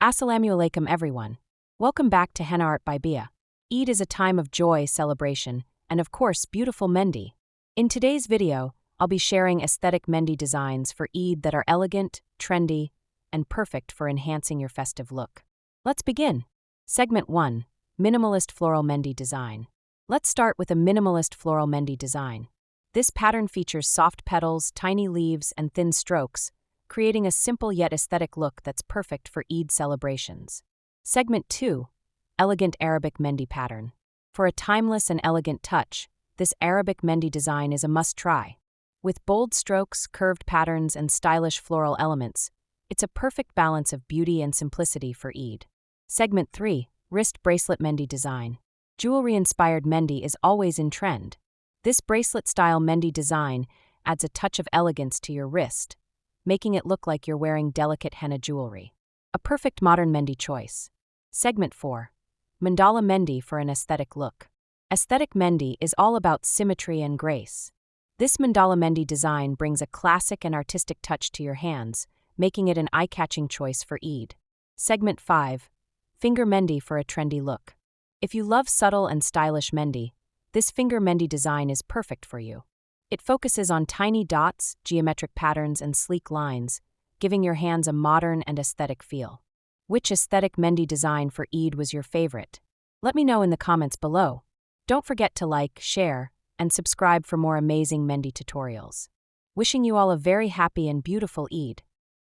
Assalamu alaikum everyone. Welcome back to Henna Art by Bia. Eid is a time of joy, celebration, and of course beautiful Mehndi. In today's video, I'll be sharing aesthetic Mehndi designs for Eid that are elegant, trendy, and perfect for enhancing your festive look. Let's begin. Segment 1. Minimalist Floral Mehndi Design. Let's start with a minimalist floral Mehndi design. This pattern features soft petals, tiny leaves, and thin strokes, creating a simple yet aesthetic look that's perfect for Eid celebrations. Segment 2. Elegant Arabic Mehndi Pattern. For a timeless and elegant touch, this Arabic Mehndi design is a must-try. With bold strokes, curved patterns, and stylish floral elements, it's a perfect balance of beauty and simplicity for Eid. Segment 3. Wrist Bracelet Mehndi Design. Jewelry-inspired Mehndi is always in trend. This bracelet-style Mehndi design adds a touch of elegance to your wrist, making it look like you're wearing delicate henna jewelry. A perfect modern Mehndi choice. Segment 4. Mandala Mehndi for an aesthetic look. Aesthetic Mehndi is all about symmetry and grace. This Mandala Mehndi design brings a classic and artistic touch to your hands, making it an eye-catching choice for Eid. Segment 5. Finger Mehndi for a trendy look. If you love subtle and stylish Mehndi, this finger Mehndi design is perfect for you. It focuses on tiny dots, geometric patterns, and sleek lines, giving your hands a modern and aesthetic feel. Which aesthetic Mehndi design for Eid was your favorite? Let me know in the comments below. Don't forget to like, share, and subscribe for more amazing Mehndi tutorials. Wishing you all a very happy and beautiful Eid.